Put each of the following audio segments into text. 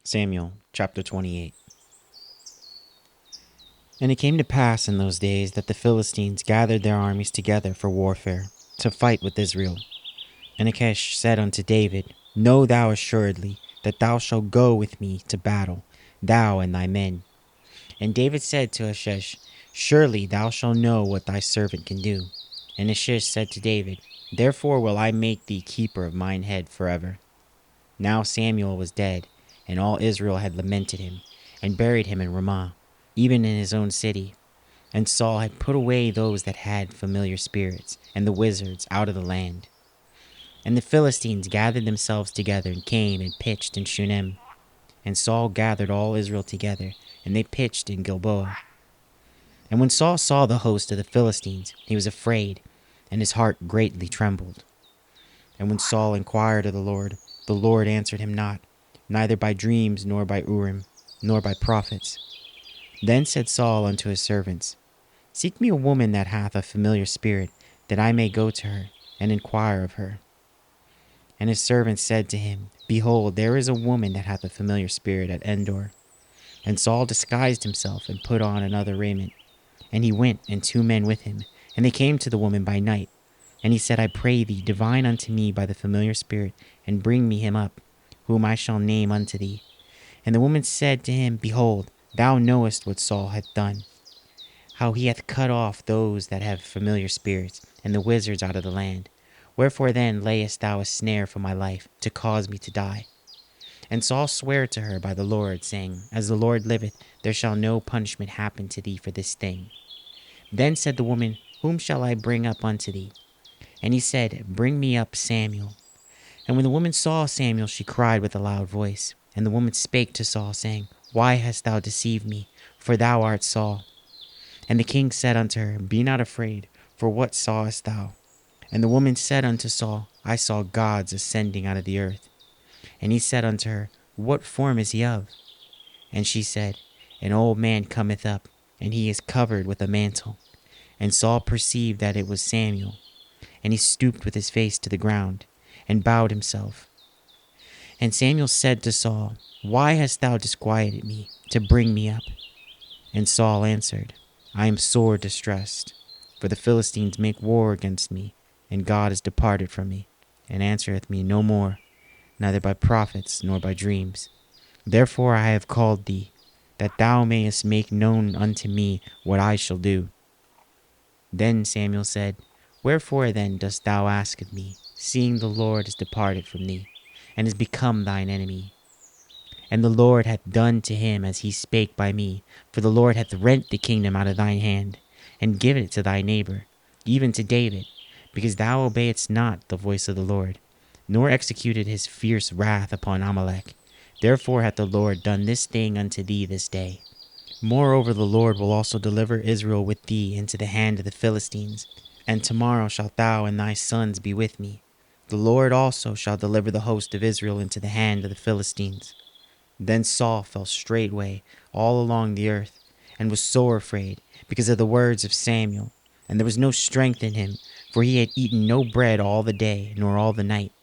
Samuel chapter 28. And it came to pass in those days that the Philistines gathered their armies together for warfare, to fight with Israel. And Achish said unto David, Know thou assuredly that thou shalt go with me to battle, thou and thy men. And David said to Achish, Surely thou shalt know what thy servant can do. And Achish said to David, Therefore will I make thee keeper of mine head forever. Now Samuel was dead, and all Israel had lamented him, and buried him in Ramah, even in his own city. And Saul had put away those that had familiar spirits, and the wizards out of the land. And the Philistines gathered themselves together, and came and pitched in Shunem. And Saul gathered all Israel together, and they pitched in Gilboa. And when Saul saw the host of the Philistines, he was afraid, and his heart greatly trembled. And when Saul inquired of the Lord answered him not, neither by dreams, nor by Urim, nor by prophets. Then said Saul unto his servants, Seek me a woman that hath a familiar spirit, that I may go to her, and inquire of her. And his servants said to him, Behold, there is a woman that hath a familiar spirit at Endor. And Saul disguised himself, and put on another raiment. And he went, and 2 men with him, and they came to the woman by night. And he said, I pray thee, divine unto me by the familiar spirit, and bring me him up, whom I shall name unto thee. And the woman said to him, Behold, thou knowest what Saul hath done, how he hath cut off those that have familiar spirits, and the wizards out of the land. Wherefore then layest thou a snare for my life, to cause me to die? And Saul sware to her by the Lord, saying, As the Lord liveth, there shall no punishment happen to thee for this thing. Then said the woman, Whom shall I bring up unto thee? And he said, Bring me up Samuel. And when the woman saw Samuel, she cried with a loud voice. And the woman spake to Saul, saying, Why hast thou deceived me? For thou art Saul. And the king said unto her, Be not afraid, for what sawest thou? And the woman said unto Saul, I saw gods ascending out of the earth. And he said unto her, What form is he of? And she said, An old man cometh up, and he is covered with a mantle. And Saul perceived that it was Samuel. And he stooped with his face to the ground, and bowed himself. And Samuel said to Saul, Why hast thou disquieted me, to bring me up? And Saul answered, I am sore distressed, for the Philistines make war against me, and God is departed from me, and answereth me no more, neither by prophets nor by dreams. Therefore I have called thee, that thou mayest make known unto me what I shall do. Then Samuel said, Wherefore then dost thou ask of me, seeing the Lord is departed from thee, and is become thine enemy? And the Lord hath done to him as he spake by me, for the Lord hath rent the kingdom out of thine hand, and given it to thy neighbor, even to David, because thou obeyedst not the voice of the Lord, nor executed his fierce wrath upon Amalek. Therefore hath the Lord done this thing unto thee this day. Moreover the Lord will also deliver Israel with thee into the hand of the Philistines, and tomorrow shalt thou and thy sons be with me. The Lord also shall deliver the host of Israel into the hand of the Philistines. Then Saul fell straightway all along the earth, and was sore afraid, because of the words of Samuel. And there was no strength in him, for he had eaten no bread all the day, nor all the night.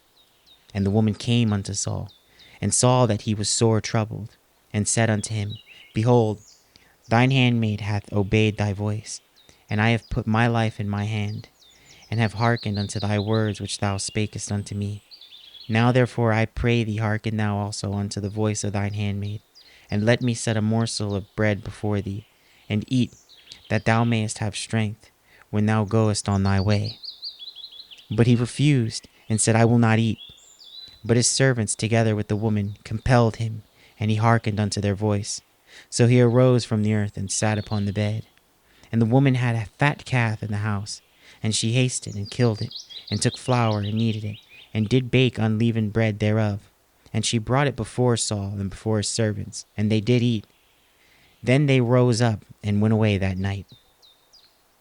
And the woman came unto Saul, and saw that he was sore troubled, and said unto him, Behold, thine handmaid hath obeyed thy voice, and I have put my life in my hand, and have hearkened unto thy words which thou spakest unto me. Now therefore I pray thee, hearken thou also unto the voice of thine handmaid, and let me set a morsel of bread before thee, and eat, that thou mayest have strength, when thou goest on thy way. But he refused, and said, I will not eat. But his servants, together with the woman, compelled him, and he hearkened unto their voice. So he arose from the earth, and sat upon the bed. And the woman had a fat calf in the house, and she hasted and killed it, and took flour and kneaded it, and did bake unleavened bread thereof. And she brought it before Saul and before his servants, and they did eat. Then they rose up and went away that night.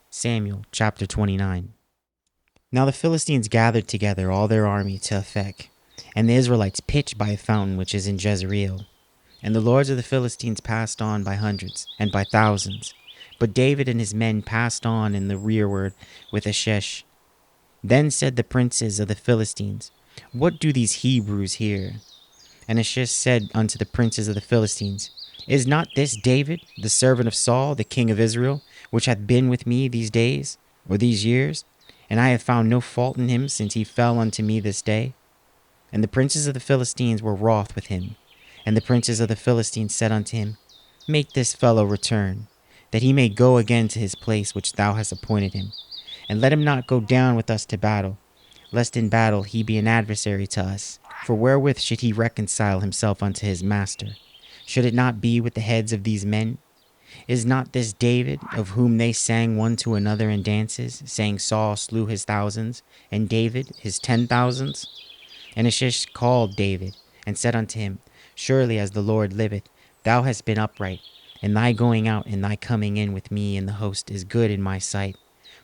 Samuel chapter 29. Now the Philistines gathered together all their army to Aphek, and the Israelites pitched by a fountain which is in Jezreel. And the lords of the Philistines passed on by hundreds and by thousands. But David and his men passed on in the rearward with Achish. Then said the princes of the Philistines, What do these Hebrews here? And Achish said unto the princes of the Philistines, Is not this David, the servant of Saul, the king of Israel, which hath been with me these days, or these years? And I have found no fault in him since he fell unto me this day. And the princes of the Philistines were wroth with him. And the princes of the Philistines said unto him, Make this fellow return, that he may go again to his place which thou hast appointed him. And let him not go down with us to battle, lest in battle he be an adversary to us. For wherewith should he reconcile himself unto his master? Should it not be with the heads of these men? Is not this David, of whom they sang one to another in dances, saying Saul slew his thousands, and David his 10,000s? And Achish called David, and said unto him, Surely as the Lord liveth, thou hast been upright, and thy going out and thy coming in with me in the host is good in my sight.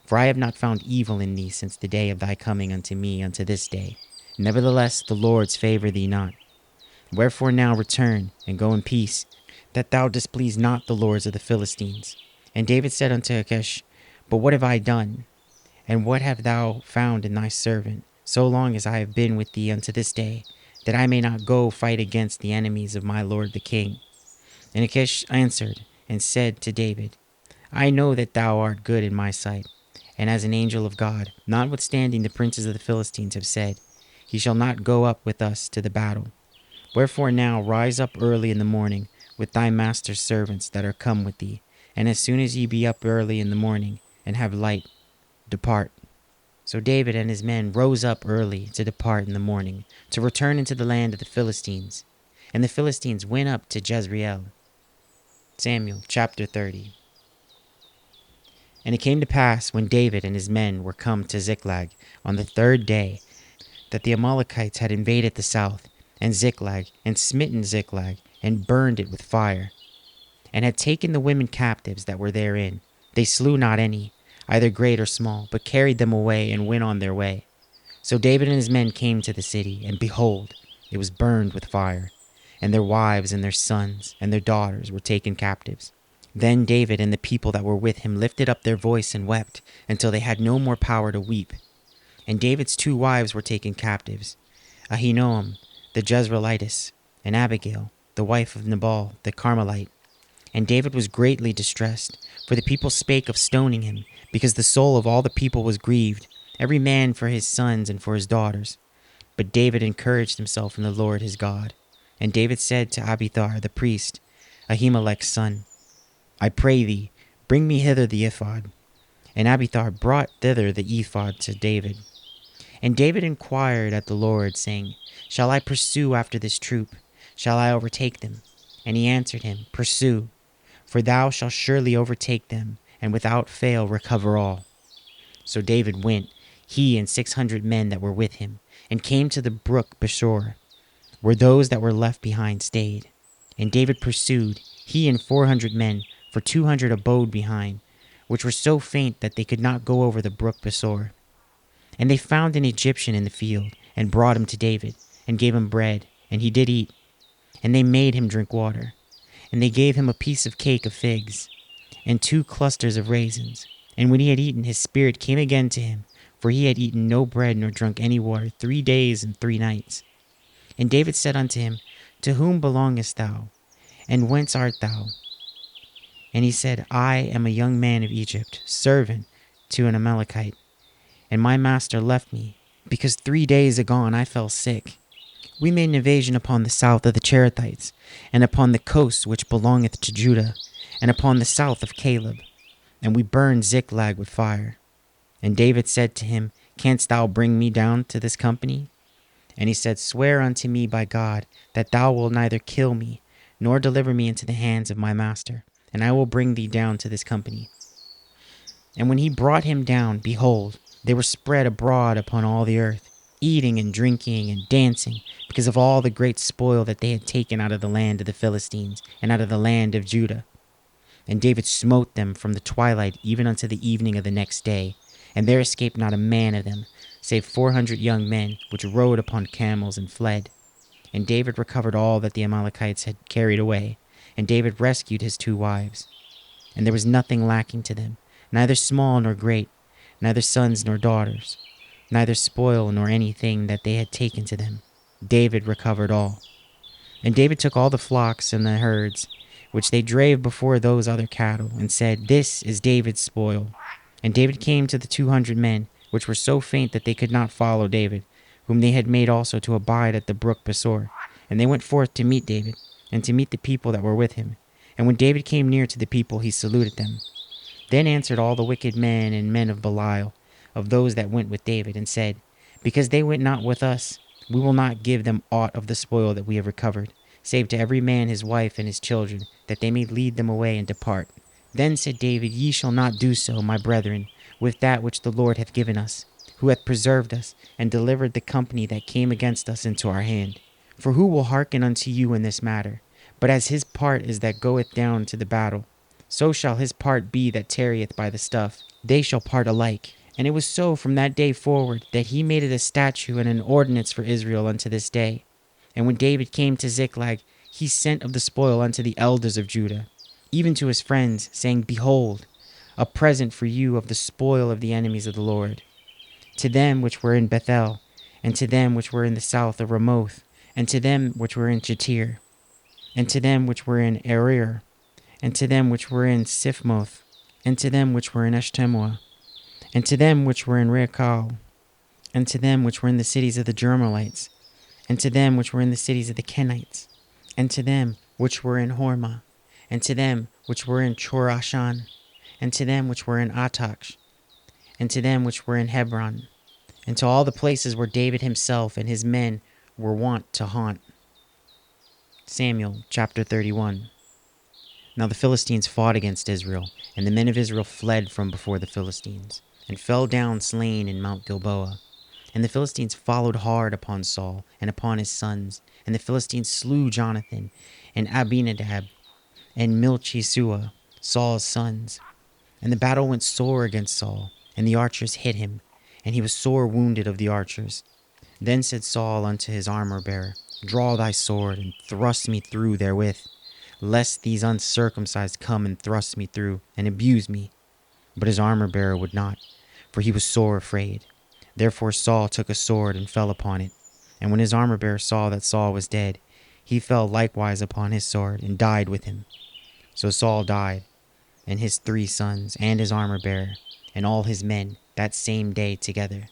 For I have not found evil in thee since the day of thy coming unto me unto this day. Nevertheless the Lord's favour thee not. Wherefore now return, and go in peace, that thou displease not the lords of the Philistines. And David said unto Achish, But what have I done? And what have thou found in thy servant, so long as I have been with thee unto this day, that I may not go fight against the enemies of my lord the king? And Achish answered and said to David, I know that thou art good in my sight, and as an angel of God, notwithstanding the princes of the Philistines have said, He shall not go up with us to the battle. Wherefore now rise up early in the morning with thy master's servants that are come with thee, and as soon as ye be up early in the morning, and have light, depart. So David and his men rose up early to depart in the morning, to return into the land of the Philistines. And the Philistines went up to Jezreel. Samuel chapter 30. And it came to pass, when David and his men were come to Ziklag on the third day, that the Amalekites had invaded the south, and Ziklag, and smitten Ziklag, and burned it with fire, and had taken the women captives that were therein. They slew not any, either great or small, but carried them away, and went on their way. So David and his men came to the city, and behold, it was burned with fire, and their wives and their sons and their daughters were taken captives. Then David and the people that were with him lifted up their voice and wept, until they had no more power to weep. And David's 2 wives were taken captives, Ahinoam the Jezreelitess, and Abigail, the wife of Nabal the Carmelite. And David was greatly distressed, for the people spake of stoning him, because the soul of all the people was grieved, every man for his sons and for his daughters. But David encouraged himself in the Lord his God. And David said to Abiathar the priest, Ahimelech's son, I pray thee, bring me hither the ephod. And Abiathar brought thither the ephod to David. And David inquired at the Lord, saying, Shall I pursue after this troop? Shall I overtake them? And he answered him, Pursue, for thou shalt surely overtake them, and without fail recover all. So David went, he and 600 men that were with him, and came to the brook Besor, where those that were left behind stayed. And David pursued, he and 400 men, for 200 abode behind, which were so faint that they could not go over the brook Besor. And they found an Egyptian in the field, and brought him to David, and gave him bread, and he did eat. And they made him drink water. And they gave him a piece of cake of figs, and 2 clusters of raisins. And when he had eaten, his spirit came again to him, for he had eaten no bread nor drunk any water 3 days and 3 nights. And David said unto him, To whom belongest thou? And whence art thou? And he said, I am a young man of Egypt, servant to an Amalekite. And my master left me, because 3 days agone I fell sick. We made an invasion upon the south of the Cherethites, and upon the coast which belongeth to Judah, and upon the south of Caleb. And we burned Ziklag with fire. And David said to him, Canst thou bring me down to this company? And he said, Swear unto me by God, that thou wilt neither kill me, nor deliver me into the hands of my master, and I will bring thee down to this company. And when he brought him down, behold, they were spread abroad upon all the earth, eating and drinking and dancing, because of all the great spoil that they had taken out of the land of the Philistines, and out of the land of Judah. And David smote them from the twilight even unto the evening of the next day, and there escaped not a man of them, save 400 young men, which rode upon camels and fled. And David recovered all that the Amalekites had carried away, and David rescued his 2 wives. And there was nothing lacking to them, neither small nor great, neither sons nor daughters, neither spoil nor anything that they had taken to them. David recovered all. And David took all the flocks and the herds, which they drave before those other cattle, and said, This is David's spoil. And David came to the 200 men, which were so faint that they could not follow David, whom they had made also to abide at the brook Besor. And they went forth to meet David, and to meet the people that were with him. And when David came near to the people, he saluted them. Then answered all the wicked men and men of Belial, of those that went with David, and said, Because they went not with us, we will not give them aught of the spoil that we have recovered, save to every man his wife and his children, that they may lead them away and depart. Then said David, Ye shall not do so, my brethren, with that which the Lord hath given us, who hath preserved us, and delivered the company that came against us into our hand. For who will hearken unto you in this matter? But as his part is that goeth down to the battle, so shall his part be that tarrieth by the stuff. They shall part alike. And it was so from that day forward, that he made it a statute and an ordinance for Israel unto this day. And when David came to Ziklag, he sent of the spoil unto the elders of Judah, even to his friends, saying, Behold, a present for you of the spoil of the enemies of the Lord. To them which were in Bethel, and to them which were in the south of Ramoth, and to them which were in Jatir, and to them which were in Arir, and to them which were in Siphmoth, and to them which were in Eshtemoa, and to them which were in Rechal, and to them which were in the cities of the Jermelites, and to them which were in the cities of the Kenites, and to them which were in Hormah, and to them which were in Chorashan, and to them which were in Atach, and to them which were in Hebron, and to all the places where David himself and his men were wont to haunt. Samuel chapter 31. Now the Philistines fought against Israel, and the men of Israel fled from before the Philistines, and fell down slain in Mount Gilboa. And the Philistines followed hard upon Saul and upon his sons, and the Philistines slew Jonathan, and Abinadab, and Malchishua, Saul's sons. And the battle went sore against Saul, and the archers hit him, and he was sore wounded of the archers. Then said Saul unto his armor-bearer, Draw thy sword, and thrust me through therewith, lest these uncircumcised come and thrust me through, and abuse me. But his armor-bearer would not, for he was sore afraid. Therefore Saul took a sword and fell upon it. And when his armor-bearer saw that Saul was dead, he fell likewise upon his sword, and died with him. So Saul died, and his 3 sons, and his armor-bearer, and all his men, that same day together.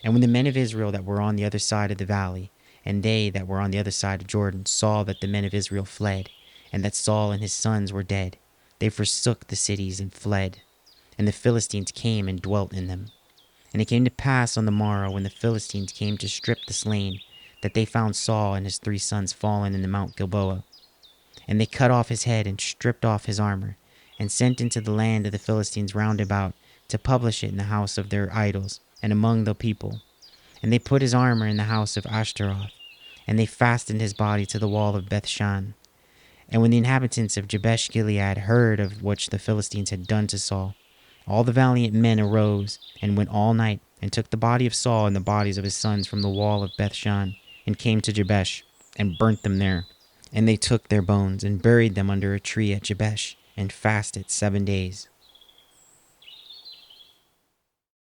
And when the men of Israel that were on the other side of the valley, and they that were on the other side of Jordan, saw that the men of Israel fled, and that Saul and his sons were dead, they forsook the cities and fled. And the Philistines came and dwelt in them. And it came to pass on the morrow, when the Philistines came to strip the slain, that they found Saul and his 3 sons fallen in the Mount Gilboa. And they cut off his head, and stripped off his armor, and sent into the land of the Philistines round about, to publish it in the house of their idols, and among the people. And they put his armor in the house of Ashtaroth, and they fastened his body to the wall of Bethshan. And when the inhabitants of Jabesh Gilead heard of what the Philistines had done to Saul, all the valiant men arose, and went all night, and took the body of Saul and the bodies of his sons from the wall of Bethshan, and came to Jabesh, and burnt them there. And they took their bones, and buried them under a tree at Jabesh, and fasted 7 days.